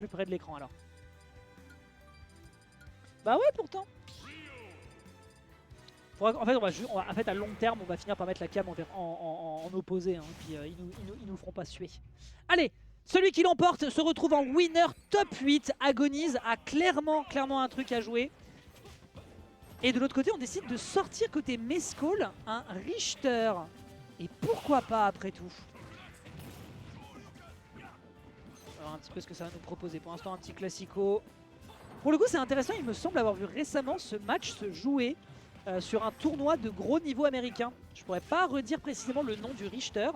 Plus près de l'écran alors. Bah ouais, pourtant. En fait, à long terme, on va finir par mettre la cam en opposé. Hein, puis ils nous feront pas suer. Allez, celui qui l'emporte se retrouve en winner top 8. Agonize a clairement un truc à jouer. Et de l'autre côté, on décide de sortir côté Mescall un Richter. Et pourquoi pas après tout. On va voir un petit peu ce que ça va nous proposer. Pour l'instant, un petit classico. Pour le coup, c'est intéressant. Il me semble avoir vu récemment ce match se jouer sur un tournoi de gros niveau américain. Je pourrais pas redire précisément le nom du Richter.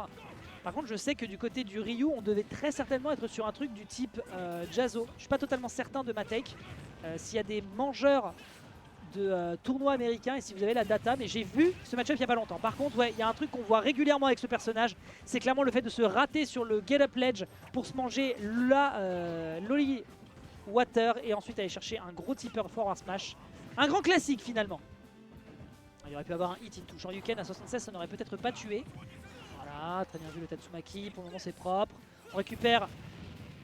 Par contre, je sais que du côté du Ryu, on devait très certainement être sur un truc du type Jazzo. Je suis pas totalement certain de ma take. S'il y a des mangeurs de tournois américains et si vous avez la data, mais j'ai vu ce match-up il n'y a pas longtemps. Par contre, ouais, il y a un truc qu'on voit régulièrement avec ce personnage, c'est clairement le fait de se rater sur le get-up ledge pour se manger la Lolly Water et ensuite aller chercher un gros tipper forward smash. Un grand classique finalement. Il aurait pu avoir un hit into Shoryuken à 76, ça n'aurait peut-être pas tué. Voilà, très bien vu le Tatsumaki, pour le moment c'est propre. On récupère...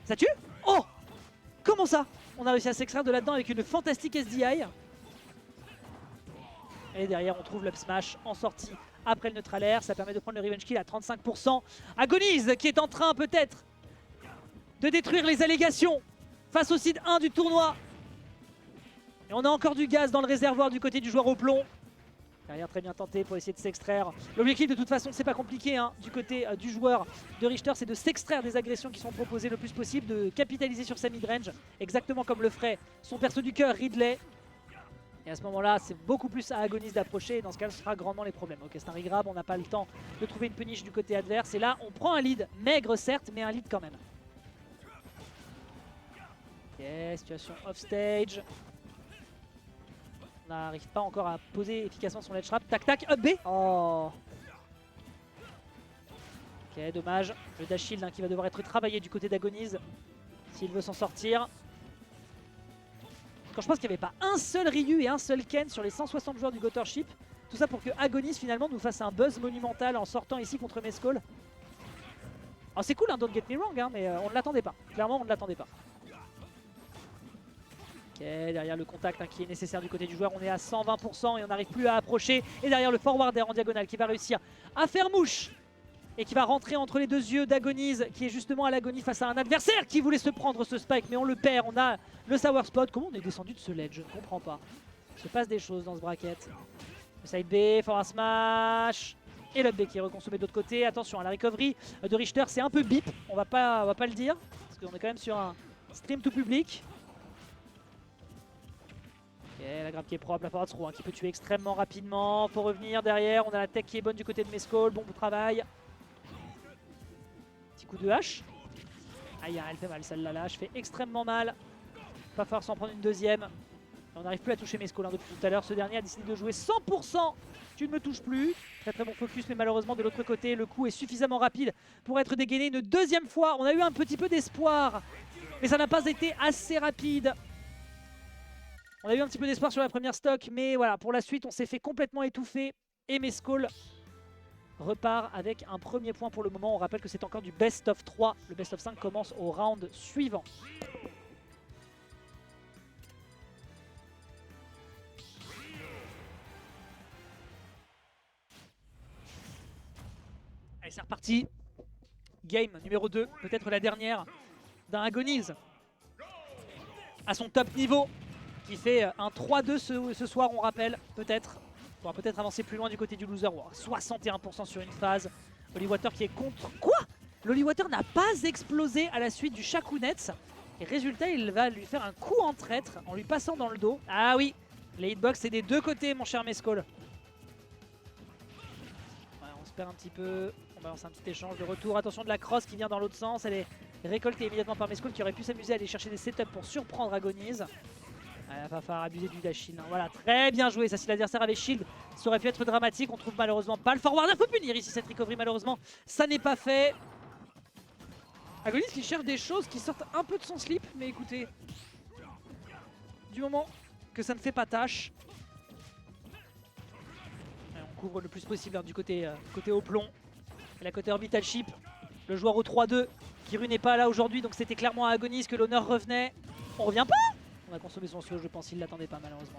Ça tue? Oh! Comment ça? On a réussi à s'extraire de là-dedans avec une fantastique SDI. Et derrière on trouve l'up smash en sortie après le neutral air. Ça permet de prendre le revenge kill à 35%. Agonize qui est en train peut-être de détruire les allégations face au seed 1 du tournoi. Et on a encore du gaz dans le réservoir du côté du joueur au plomb. Derrière très bien tenté pour essayer de s'extraire. L'objectif de toute façon c'est pas compliqué hein, du côté du joueur de Richter, c'est de s'extraire des agressions qui sont proposées le plus possible, de capitaliser sur sa midrange, exactement comme le ferait son perso du cœur Ridley. Et à ce moment là c'est beaucoup plus à Agonize d'approcher et dans ce cas ce sera grandement les problèmes. Ok, c'est un regrab, on n'a pas le temps de trouver une punish du côté adverse et là on prend un lead, maigre certes mais un lead quand même. Ok, situation off stage. On n'arrive pas encore à poser efficacement son ledge trap. Tac tac, up B. Oh. Ok, dommage. Le dash shield hein, qui va devoir être travaillé du côté d'Agonize s'il veut s'en sortir. Quand je pense qu'il n'y avait pas un seul Ryu et un seul Ken sur les 160 joueurs du Gothership. Tout ça pour que Agonize finalement nous fasse un buzz monumental en sortant ici contre Mescall. Alors c'est cool, hein, don't get me wrong, hein, mais on ne l'attendait pas. Clairement, on ne l'attendait pas. Ok, derrière le contact hein, qui est nécessaire du côté du joueur, on est à 120% et on n'arrive plus à approcher. Et derrière le forward air en diagonale qui va réussir à faire mouche et qui va rentrer entre les deux yeux d'Agonize qui est justement à l'agonie face à un adversaire qui voulait se prendre ce spike mais on le perd, on a le sour spot. Comment on est descendu de ce ledge? Je ne comprends pas. Il se passe des choses dans ce bracket. Le side B, forward smash et le B qui est reconsommé de l'autre côté. Attention à la recovery de Richter, c'est un peu bip, on va pas le dire parce qu'on est quand même sur un stream tout public. Ok, la grab qui est propre, la forward throw hein, qui peut tuer extrêmement rapidement. Faut revenir derrière, on a la tech qui est bonne du côté de Mescall, bon travail. Petit coup de hache. Aïe, elle fait mal celle-là, la hache fait extrêmement mal. Pas falloir s'en prendre une deuxième. On n'arrive plus à toucher Mescall hein, depuis tout à l'heure. Ce dernier a décidé de jouer 100%. Tu ne me touches plus. Très très bon focus, mais malheureusement de l'autre côté, le coup est suffisamment rapide pour être dégainé une deuxième fois. On a eu un petit peu d'espoir, mais ça n'a pas été assez rapide. On a eu un petit peu d'espoir sur la première stock, mais voilà, pour la suite, on s'est fait complètement étouffer. Et Mescall repart avec un premier point pour le moment. On rappelle que c'est encore du best of 3. Le best of 5 commence au round suivant. Allez, c'est reparti. Game numéro 2, peut-être la dernière d'un Agonize à son top niveau, qui fait un 3-2 ce soir, on rappelle, peut-être. On va peut-être avancer plus loin du côté du loser. Wow, 61% sur une phase. Lollywater qui est contre... Quoi? Lollywater n'a pas explosé à la suite du Shakunets. Et résultat, il va lui faire un coup en traître en lui passant dans le dos. Ah oui, les hitbox, c'est des deux côtés, mon cher Mescall. Ouais, on se perd un petit peu. On balance un petit échange de retour. Attention de la cross qui vient dans l'autre sens. Elle est récoltée immédiatement par Mescall qui aurait pu s'amuser à aller chercher des setups pour surprendre Agonize. Il va falloir abuser du dash shield. Voilà, très bien joué. Ça, si l'adversaire avait shield, ça aurait pu être dramatique. On trouve malheureusement pas le forward. Il faut punir ici cette recovery. Malheureusement, ça n'est pas fait. Agonize qui cherche des choses qui sortent un peu de son slip. Mais écoutez, du moment que ça ne fait pas tâche, on couvre le plus possible hein, du côté au plomb. Et la côté orbital ship, le joueur au 3-2 Kiru n'est pas là aujourd'hui, donc c'était clairement à Agonis que l'honneur revenait. On revient pas. On a consommé son slow, je pense qu'il l'attendait pas malheureusement.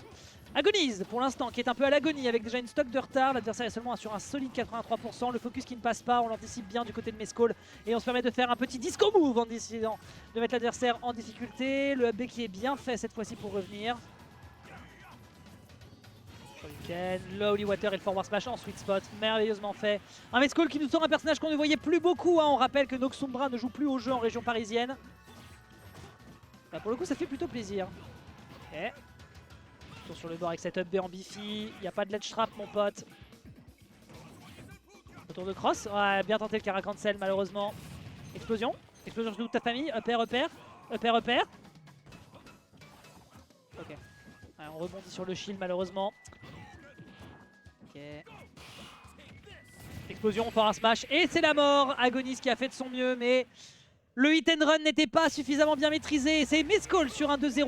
Agonise pour l'instant qui est un peu à l'agonie avec déjà une stock de retard. L'adversaire est seulement sur un solide 83%. Le focus qui ne passe pas, on l'anticipe bien du côté de Mescall. Et on se permet de faire un petit disco move en décidant de mettre l'adversaire en difficulté. Le AB qui est bien fait cette fois-ci pour revenir. Le Holy Water et le Forward Smash en sweet spot, merveilleusement fait. Un Mescall qui nous sort un personnage qu'on ne voyait plus beaucoup. Hein. On rappelle que Noxumbra ne joue plus au jeu en région parisienne. Bah pour le coup ça fait plutôt plaisir. Ok. Tour sur le bord avec cette up B en Bifi. Il n'y a pas de ledge trap mon pote. Retour de cross. Ouais, bien tenté le Kara cancel malheureusement. Explosion. Explosion sur toute ta famille. Upper, upper. Upper, upper. Ok. Ouais, on rebondit sur le shield malheureusement. Ok. Explosion, on part un smash. Et c'est la mort. Agonis qui a fait de son mieux mais... Le hit and run n'était pas suffisamment bien maîtrisé. C'est Mescall sur un 2-0.